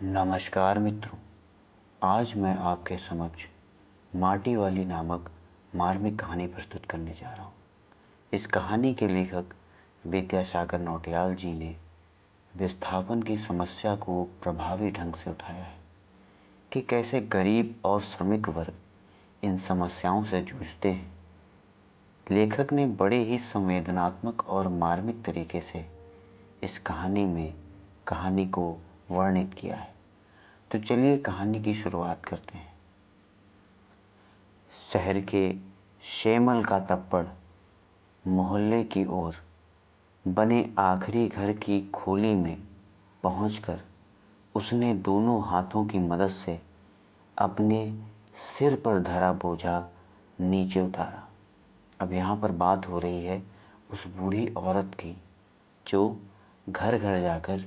नमस्कार मित्रों, आज मैं आपके समक्ष माटी वाली नामक मार्मिक कहानी प्रस्तुत करने जा रहा हूँ। इस कहानी के लेखक विद्यासागर नौटियाल जी ने विस्थापन की समस्या को प्रभावी ढंग से उठाया है कि कैसे गरीब और श्रमिक वर्ग इन समस्याओं से जूझते हैं। लेखक ने बड़े ही संवेदनात्मक और मार्मिक तरीके से इस कहानी में कहानी को वर्णित किया है। तो चलिए कहानी की शुरुआत करते हैं। शहर के शेमल का तप्पड़ मोहल्ले की ओर बने आखिरी घर की खोली में पहुंचकर उसने दोनों हाथों की मदद से अपने सिर पर धरा बोझा नीचे उतारा। अब यहाँ पर बात हो रही है उस बूढ़ी औरत की जो घर घर जाकर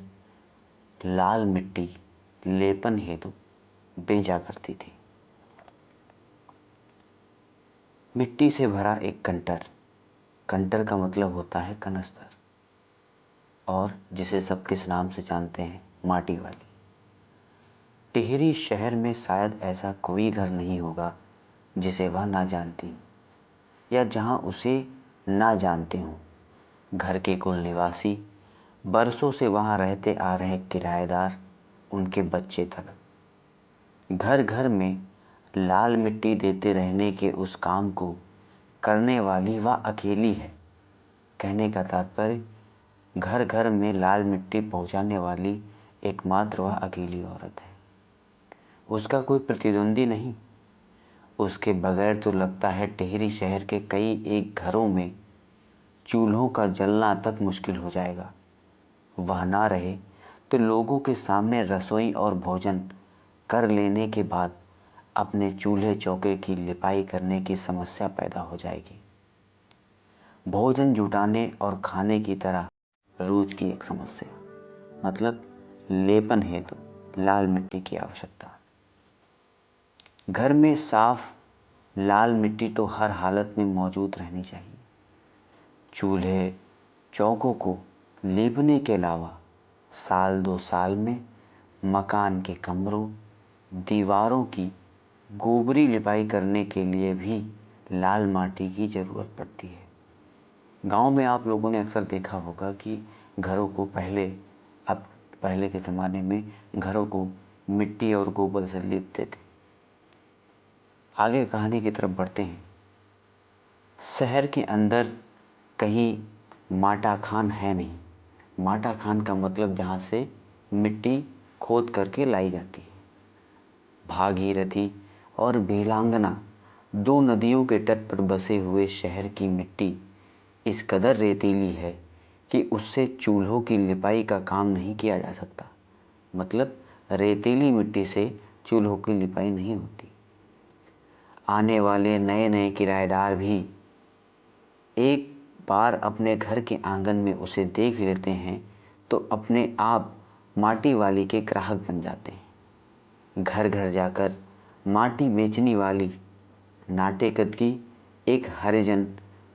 लाल मिट्टी लेपन हेतु बेचा करती थी। मिट्टी से भरा एक कंटर का मतलब होता है कनस्तर, और जिसे सब किस नाम से जानते हैं, माटी वाली। टिहरी शहर में शायद ऐसा कोई घर नहीं होगा जिसे वह ना जानती या जहां उसे ना जानते हों। घर के कुल निवासी, बरसों से वहां रहते आ रहे किराएदार, उनके बच्चे तक, घर घर में लाल मिट्टी देते रहने के उस काम को करने वाली वह अकेली है। कहने का तात्पर्य, घर घर में लाल मिट्टी पहुंचाने वाली एकमात्र वह अकेली औरत है। उसका कोई प्रतिद्वंदी नहीं। उसके बगैर तो लगता है टिहरी शहर के कई एक घरों में चूल्हों का जलना तक मुश्किल हो जाएगा। वह ना रहे तो लोगों के सामने रसोई और भोजन कर लेने के बाद अपने चूल्हे चौके की लिपाई करने की समस्या पैदा हो जाएगी। भोजन जुटाने और खाने की तरह रोज की एक समस्या, मतलब लेपन हेतु लाल मिट्टी की आवश्यकता। घर में साफ लाल मिट्टी तो हर हालत में मौजूद रहनी चाहिए। चूल्हे चौकों को लेपने के अलावा साल दो साल में मकान के कमरों, दीवारों की गोबरी लिपाई करने के लिए भी लाल माटी की ज़रूरत पड़ती है। गांव में आप लोगों ने अक्सर देखा होगा कि घरों को पहले के ज़माने में घरों को मिट्टी और गोबर से लीपते थे। आगे कहानी की तरफ बढ़ते हैं। शहर के अंदर कहीं माटा खान है नहीं। माटा खान का मतलब जहाँ से मिट्टी खोद करके लाई जाती है। भागीरथी और बेलांगना, दो नदियों के तट पर बसे हुए शहर की मिट्टी इस कदर रेतीली है कि उससे चूल्हों की लिपाई का काम नहीं किया जा सकता। मतलब रेतीली मिट्टी से चूल्हों की लिपाई नहीं होती। आने वाले नए नए किराएदार भी एक बार अपने घर के आंगन में उसे देख लेते हैं तो अपने आप माटी वाली के ग्राहक बन जाते हैं। घर घर जाकर माटी बेचने वाली नाटे कद की एक हरिजन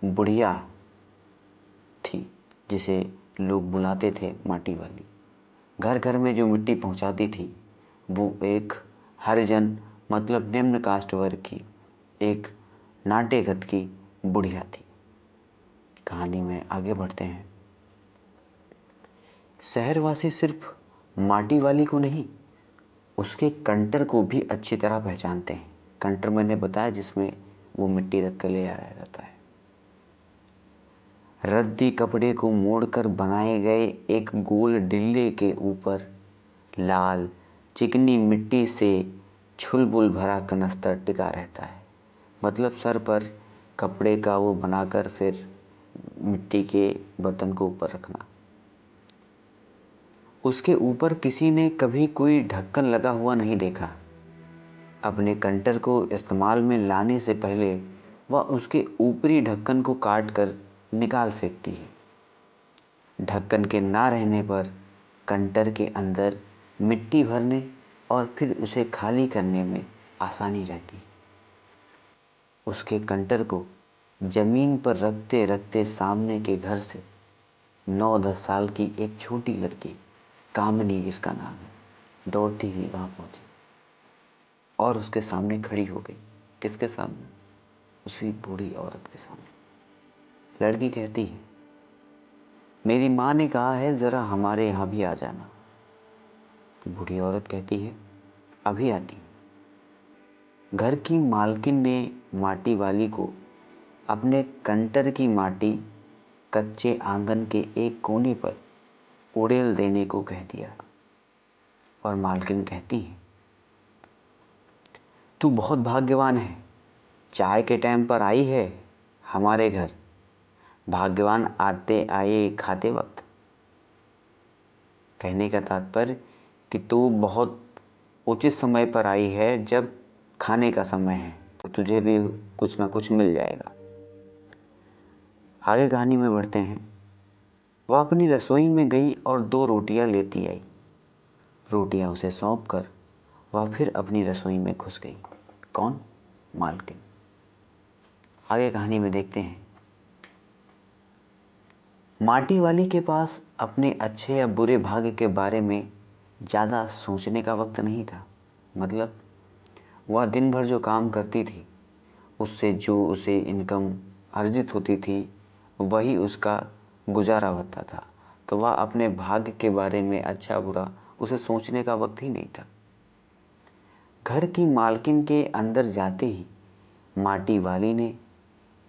बुढ़िया थी, जिसे लोग बुलाते थे माटी वाली। घर घर में जो मिट्टी पहुंचाती थी वो एक हरिजन, मतलब निम्न कास्ट वर्ग की एक नाटे कद की बुढ़िया थी। कहानी में आगे बढ़ते हैं। शहरवासी सिर्फ माटी वाली को नहीं, उसके कंटर को भी अच्छी तरह पहचानते हैं। कंटर मैंने बताया जिसमें वो मिट्टी रख कर ले आया जाता है। रद्दी कपड़े को मोड़कर बनाए गए एक गोल डिल्ले के ऊपर लाल चिकनी मिट्टी से छुलबुल भरा कनस्तर टिका रहता है। मतलब सर पर कपड़े का वो बनाकर फिर मिट्टी के बर्तन को ऊपर रखना। उसके ऊपर किसी ने कभी कोई ढक्कन लगा हुआ नहीं देखा। अपने कंटर को इस्तेमाल में लाने से पहले वह उसके ऊपरी ढक्कन को काट कर निकाल फेंकती है। ढक्कन के ना रहने पर कंटर के अंदर मिट्टी भरने और फिर उसे खाली करने में आसानी रहती है। उसके कंटर को जमीन पर रखते रखते सामने के घर से 9-10 साल की एक छोटी लड़की, कामिनी जिसका नाम है, दौड़ती हुई वहाँ पहुँची और उसके सामने खड़ी हो गई। किसके सामने? उसी बूढ़ी औरत के सामने। लड़की कहती है, मेरी माँ ने कहा है ज़रा हमारे यहाँ भी आ जाना। बूढ़ी औरत कहती है, अभी आती हूँ। घर की मालकिन ने माटी वाली को अपने कंटर की माटी कच्चे आंगन के एक कोने पर उड़ेल देने को कह दिया और मालकिन कहती है, तू बहुत भाग्यवान है, चाय के टाइम पर आई है हमारे घर, भाग्यवान आते आए खाते वक्त। कहने का तात्पर्य कि तू बहुत उचित समय पर आई है, जब खाने का समय है तो तुझे भी कुछ ना कुछ मिल जाएगा। आगे कहानी में बढ़ते हैं। वह अपनी रसोई में गई और 2 रोटियां लेती आई। रोटियां उसे सौंप कर वह फिर अपनी रसोई में घुस गई। कौन? मालकिन। आगे कहानी में देखते हैं। माटी वाली के पास अपने अच्छे या बुरे भाग्य के बारे में ज़्यादा सोचने का वक्त नहीं था। मतलब वह दिन भर जो काम करती थी, उससे जो उसे इनकम अर्जित होती थी, वही उसका गुजारा होता था। तो वह अपने भाग्य के बारे में अच्छा बुरा उसे सोचने का वक्त ही नहीं था। घर की मालकिन के अंदर जाते ही माटी वाली ने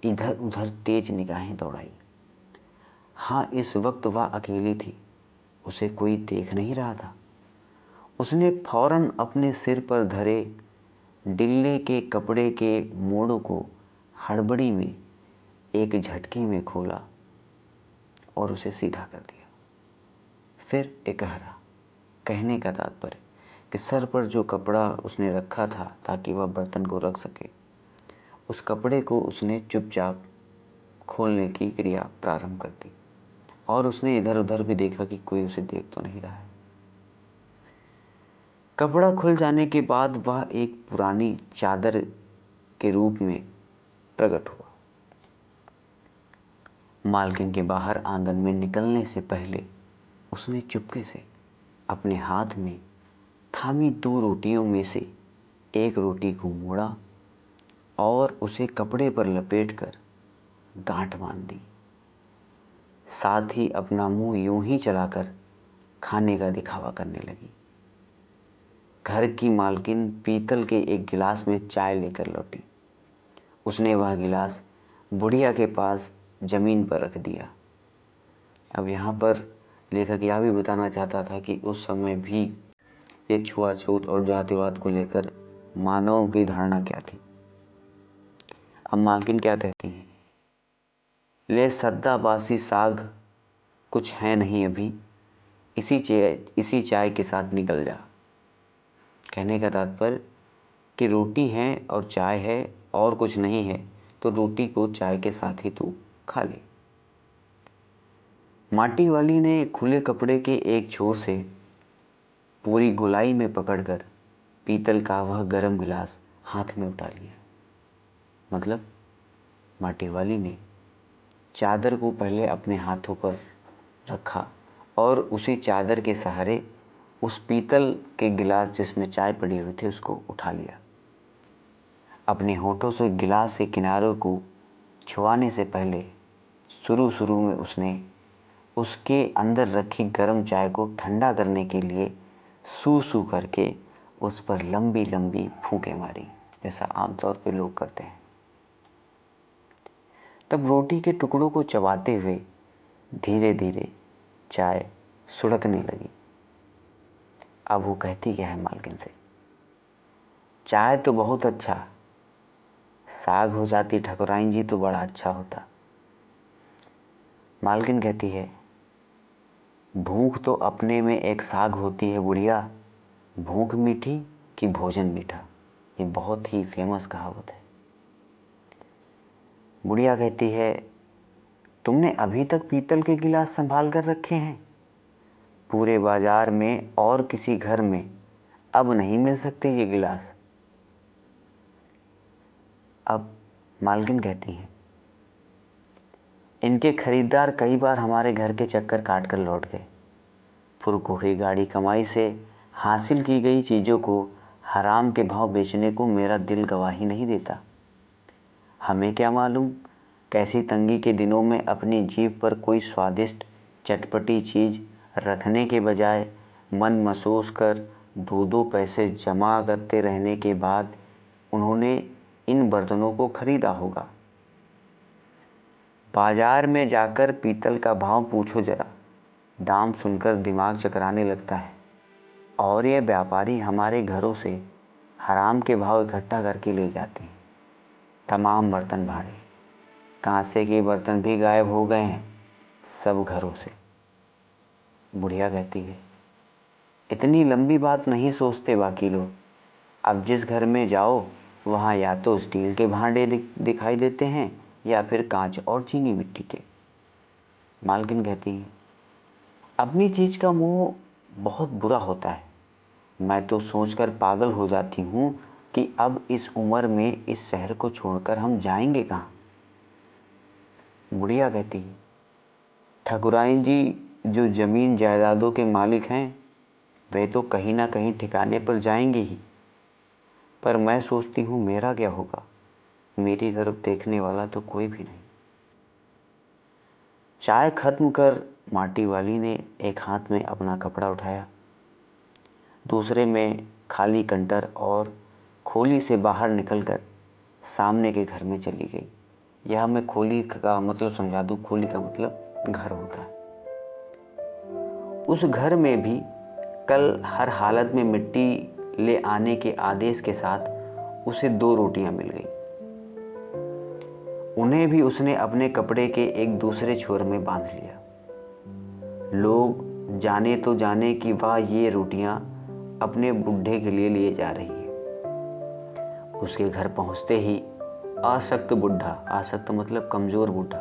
इधर उधर तेज निगाहें दौड़ाई। हाँ, इस वक्त वह अकेली थी, उसे कोई देख नहीं रहा था। उसने फौरन अपने सिर पर धरे डिल्ले के कपड़े के मोड़ों को हड़बड़ी में एक झटके में खोला और उसे सीधा कर दिया। फिर एकहरा। कहने का तात्पर्य कि सर पर जो कपड़ा उसने रखा था ताकि वह बर्तन को रख सके, उस कपड़े को उसने चुपचाप खोलने की क्रिया प्रारंभ कर दी और उसने इधर उधर भी देखा कि कोई उसे देख तो नहीं रहा है। कपड़ा खुल जाने के बाद वह एक पुरानी चादर के रूप में प्रकट हुआ। मालकिन के बाहर आंगन में निकलने से पहले उसने चुपके से अपने हाथ में थामी 2 रोटियों में से एक रोटी को मोड़ा और उसे कपड़े पर लपेटकर गांठ बांध दी। साथ ही अपना मुंह यूं ही चलाकर खाने का दिखावा करने लगी। घर की मालकिन पीतल के एक गिलास में चाय लेकर लौटी। उसने वह गिलास बुढ़िया के पास जमीन पर रख दिया। अब यहाँ पर लेखक यह भी बताना चाहता था कि उस समय भी ये छुआछूत और जातिवाद को लेकर मानवों की धारणा क्या थी। अब मालकिन क्या कहती हैं? ले सद्दा बासी साग कुछ है नहीं अभी, इसी चाय के साथ निकल जा। कहने का तात्पर्य कि रोटी है और चाय है और कुछ नहीं है, तो रोटी को चाय के साथ ही तू खा ले। माटी वाली ने खुले कपड़े के एक छोर से पूरी गोलाई में पकड़कर पीतल का वह गर्म गिलास हाथ में उठा लिया। मतलब माटी वाली ने चादर को पहले अपने हाथों पर रखा और उसी चादर के सहारे उस पीतल के गिलास जिसमें चाय पड़ी हुई थी उसको उठा लिया। अपने होठों से गिलास के किनारों को छुआने से पहले शुरू में उसने उसके अंदर रखी गर्म चाय को ठंडा करने के लिए सूं करके उस पर लंबी लंबी फूंकें मारी, जैसा आमतौर पे लोग करते हैं। तब रोटी के टुकड़ों को चबाते हुए धीरे धीरे चाय सुड़कने लगी। अब वो कहती क्या है मालकिन से? चाय तो बहुत अच्छा, साग हो जाती ठकुराइन जी तो बड़ा अच्छा होता। मालकिन कहती है, भूख तो अपने में एक साग होती है बुढ़िया, भूख मीठी कि भोजन मीठा। ये बहुत ही फेमस कहावत है। बुढ़िया कहती है, तुमने अभी तक पीतल के गिलास संभाल कर रखे हैं? पूरे बाजार में और किसी घर में अब नहीं मिल सकते ये गिलास। अब मालकिन कहती है, इनके खरीदार कई बार हमारे घर के चक्कर काट कर लौट गए। फुरकोही गाड़ी कमाई से हासिल की गई चीज़ों को हराम के भाव बेचने को मेरा दिल गवाही नहीं देता। हमें क्या मालूम, कैसी तंगी के दिनों में अपनी जीभ पर कोई स्वादिष्ट चटपटी चीज़ रखने के बजाय मन मसोस कर 2-2 पैसे जमा करते रहने के बाद उन्होंने इन बर्तनों को खरीदा होगा। बाजार में जाकर पीतल का भाव पूछो जरा, दाम सुनकर दिमाग चकराने लगता है। और ये व्यापारी हमारे घरों से हराम के भाव इकट्ठा करके ले जाते हैं। तमाम बर्तन भाड़े, कांसे के बर्तन भी गायब हो गए हैं सब घरों से। बुढ़िया कहती है, इतनी लंबी बात नहीं सोचते बाकी लोग। अब जिस घर में जाओ वहाँ या तो स्टील के भांडे दिखाई देते हैं या फिर कांच और चीनी मिट्टी के। मालकिन कहती है, अपनी चीज़ का मोह बहुत बुरा होता है। मैं तो सोचकर पागल हो जाती हूँ कि अब इस उम्र में इस शहर को छोड़कर हम जाएंगे कहाँ। बुढ़िया कहती है, ठकुराइन जी जो ज़मीन जायदादों के मालिक हैं वे तो कहीं ना कहीं ठिकाने पर जाएंगे ही, पर मैं सोचती हूँ मेरा क्या होगा। मेरी तरफ देखने वाला तो कोई भी नहीं। चाय खत्म कर माटी वाली ने एक हाथ में अपना कपड़ा उठाया, दूसरे में खाली कंटर और खोली से बाहर निकलकर सामने के घर में चली गई। यह मैं खोली का मतलब समझा दूँ। खोली का मतलब घर होता है। उस घर में भी कल हर हालत में मिट्टी ले आने के आदेश के साथ उसे 2 रोटियां मिल गई। उन्हें भी उसने अपने कपड़े के एक दूसरे छोर में बांध लिया। लोग जाने तो जाने कि वह ये रोटियां अपने बुढ़े के लिए जा रही है। उसके घर पहुंचते ही आसक्त बुढ़ा, आसक्त मतलब कमज़ोर बूढ़ा,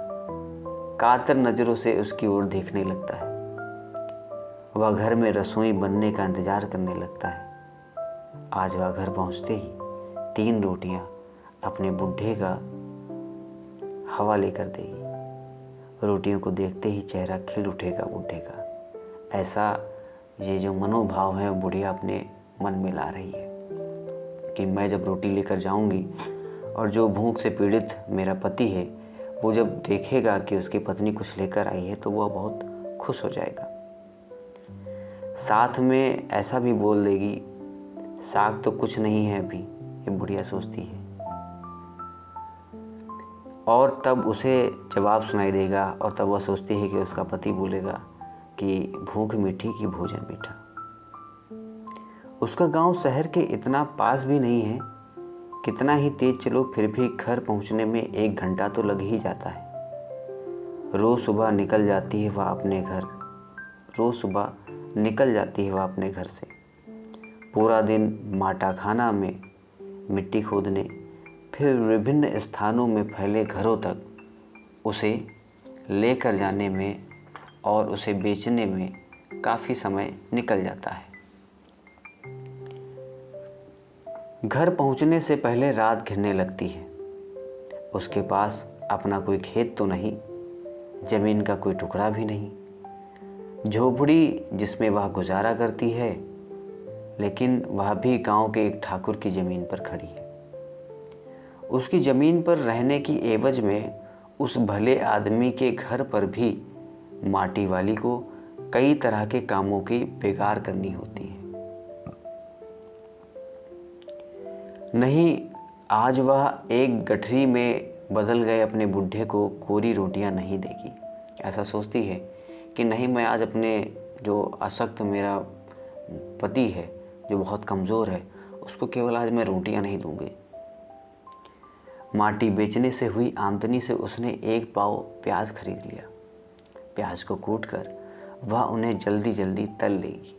कातर नज़रों से उसकी ओर देखने लगता है। वह घर में रसोई बनने का इंतज़ार करने लगता है। आज वह घर पहुंचते ही 3 रोटियां अपने बुढ़े का हवाले कर देगी। रोटियों को देखते ही चेहरा खिल उठेगा बुढ़े का। ऐसा ये जो मनोभाव है बुढ़िया अपने मन में ला रही है कि मैं जब रोटी लेकर जाऊंगी और जो भूख से पीड़ित मेरा पति है वो जब देखेगा कि उसकी पत्नी कुछ लेकर आई है तो वह बहुत खुश हो जाएगा। साथ में ऐसा भी बोल देगी, साग तो कुछ नहीं है अभी, ये बुढ़िया सोचती है। और तब उसे जवाब सुनाई देगा और तब वह सोचती है कि उसका पति बोलेगा कि भूख मीठी की भोजन मीठा। उसका गांव शहर के इतना पास भी नहीं है। कितना ही तेज चलो फिर भी घर पहुंचने में 1 घंटा तो लग ही जाता है। रोज़ सुबह निकल जाती है वह अपने घर से। पूरा दिन माटाखाना में मिट्टी खोदने, फिर विभिन्न स्थानों में फैले घरों तक उसे लेकर जाने में और उसे बेचने में काफ़ी समय निकल जाता है। घर पहुंचने से पहले रात घिरने लगती है। उसके पास अपना कोई खेत तो नहीं, ज़मीन का कोई टुकड़ा भी नहीं। झोपड़ी जिसमें वह गुजारा करती है, लेकिन वह भी गांव के एक ठाकुर की ज़मीन पर खड़ी है। उसकी ज़मीन पर रहने की एवज में उस भले आदमी के घर पर भी माटी वाली को कई तरह के कामों की बेगार करनी होती है। नहीं, आज वह एक गठरी में बदल गए अपने बुढ़े को कोरी रोटियां नहीं देगी। ऐसा सोचती है कि नहीं, मैं आज अपने जो अशक्त मेरा पति है जो बहुत कमज़ोर है उसको केवल आज मैं रोटियां नहीं दूंगी। माटी बेचने से हुई आमदनी से उसने 1 पाव प्याज खरीद लिया। प्याज को कूटकर वह उन्हें जल्दी जल्दी तल लेगी।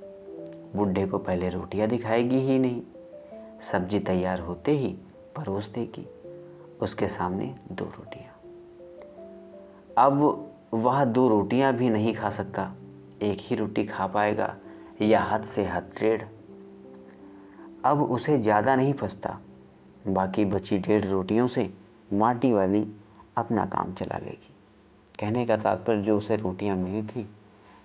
बुढ़े को पहले रोटियां दिखाएगी ही नहीं, सब्जी तैयार होते ही परोस देगी उसके सामने 2 रोटियां। अब वह 2 रोटियां भी नहीं खा सकता, 1 ही रोटी खा पाएगा या हद से हद 1.5। अब उसे ज़्यादा नहीं फंसता, बाकी बची 1.5 रोटियों से माटी वाली अपना काम चला लेगी। कहने का तात्पर्य जो उसे रोटियां मिली थी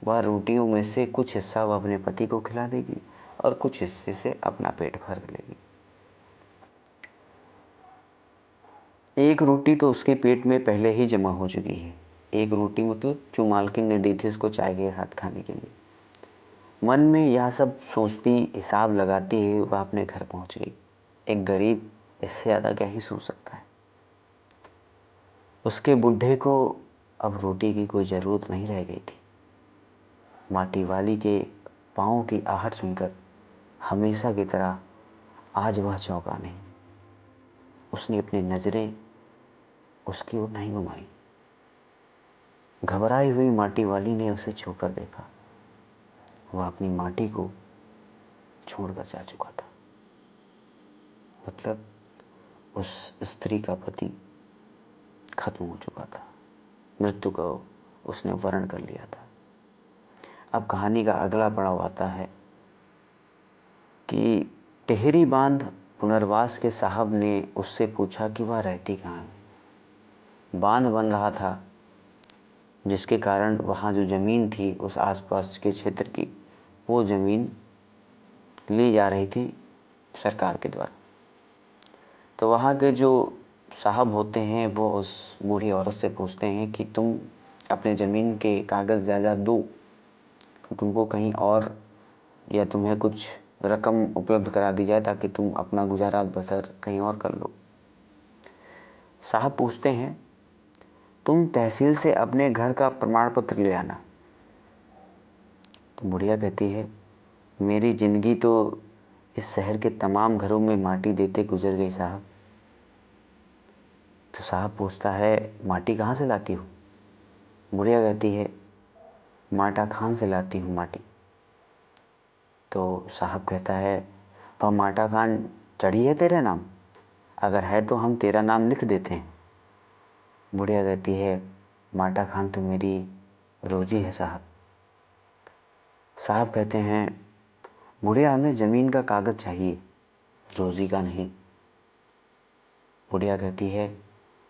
वह रोटियों में से कुछ हिस्सा वह अपने पति को खिला देगी, और कुछ हिस्से से अपना पेट भर लेगी। एक रोटी तो उसके पेट में पहले ही जमा हो चुकी है। एक रोटी मतलब जो मालकिन ने दी थी उसको चाय के साथ खाने के लिए। मन में यह सब सोचती, हिसाब लगाती हुई वह अपने घर पहुंच गई। एक गरीब इससे ज़्यादा क्या ही सोच सकता है। उसके बुढ़े को अब रोटी की कोई ज़रूरत नहीं रह गई थी। माटी वाली के पाँव की आहट सुनकर हमेशा की तरह आज वह चौंका नहीं। उसने अपनी नज़रें उसकी ओर नहीं घुमाई। घबराई हुई माटी वाली ने उसे छूकर देखा। वह अपनी माटी को छोड़कर जा चुका था। मतलब उस स्त्री का पति खत्म हो चुका था। मृत्यु को उसने वर्ण कर लिया था। अब कहानी का अगला पड़ाव आता है कि टिहरी बांध पुनर्वास के साहब ने उससे पूछा कि वह रहती कहाँ है। बांध बन रहा था जिसके कारण वहाँ जो ज़मीन थी उस आसपास के क्षेत्र की, वो ज़मीन ली जा रही थी सरकार के द्वारा। तो वहाँ के जो साहब होते हैं वो उस बूढ़ी औरत से पूछते हैं कि तुम अपने ज़मीन के कागज़ जायदाद दो, तुमको कहीं और या तुम्हें कुछ रकम उपलब्ध करा दी जाए ताकि तुम अपना गुजारा बसर कहीं और कर लो। साहब पूछते हैं तुम तहसील से अपने घर का प्रमाण पत्र ले आना। तो बुढ़िया कहती है मेरी ज़िंदगी तो इस शहर के तमाम घरों में माटी देते गुजर गई साहब। तो साहब पूछता है माटी कहाँ से लाती हो। बुढ़िया कहती है माटा खान से लाती हूँ माटी। तो साहब कहता है वह माटा खान चढ़ी है तेरे नाम, अगर है तो हम तेरा नाम लिख देते हैं। बुढ़िया कहती है माटा खान तो मेरी रोजी है साहब। साहब कहते हैं बुढ़िया हमें ज़मीन का कागज़ चाहिए, रोजी का नहीं। बुढ़िया कहती है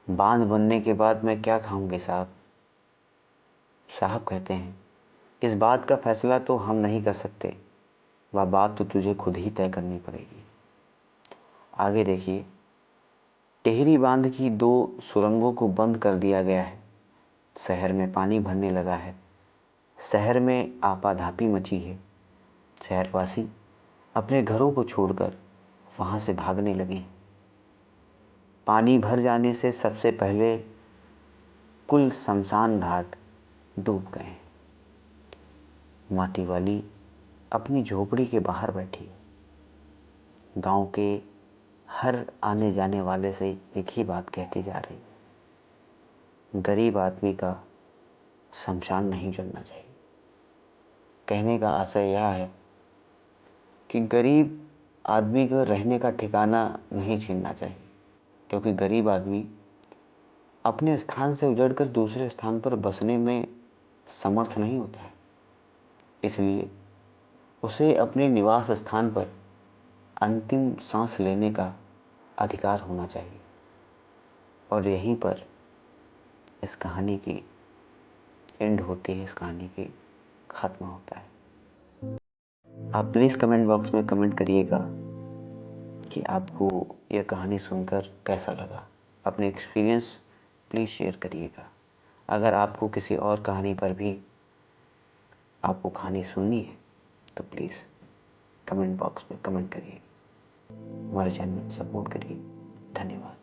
बांध बनने के बाद मैं क्या खाऊंगी साहब। साहब कहते हैं इस बात का फैसला तो हम नहीं कर सकते, वह बात तो तुझे खुद ही तय करनी पड़ेगी। आगे देखिए, टिहरी बांध की 2 सुरंगों को बंद कर दिया गया है। शहर में पानी भरने लगा है। शहर में आपाधापी मची है। शहरवासी अपने घरों को छोड़कर वहाँ से भागने लगे। पानी भर जाने से सबसे पहले कुल शमशान घाट डूब गए। माटी वाली अपनी झोपड़ी के बाहर बैठी है। गांव के हर आने जाने वाले से एक ही बात कहती जा रही, गरीब आदमी का शमशान नहीं जलना चाहिए। कहने का आशय यह है कि गरीब आदमी को रहने का ठिकाना नहीं छीनना चाहिए, क्योंकि गरीब आदमी अपने स्थान से उजड़कर दूसरे स्थान पर बसने में समर्थ नहीं होता है। इसलिए उसे अपने निवास स्थान पर अंतिम सांस लेने का अधिकार होना चाहिए। और यहीं पर इस कहानी की एंड होती है, इस कहानी की खात्मा होता है। आप प्लीज़ कमेंट बॉक्स में कमेंट करिएगा कि आपको यह कहानी सुनकर कैसा लगा। अपने एक्सपीरियंस प्लीज़ शेयर करिएगा। अगर आपको किसी और कहानी पर भी आपको कहानी सुननी है तो प्लीज़ कमेंट बॉक्स में कमेंट करिए। हमारे चैनल सपोर्ट करिए। धन्यवाद।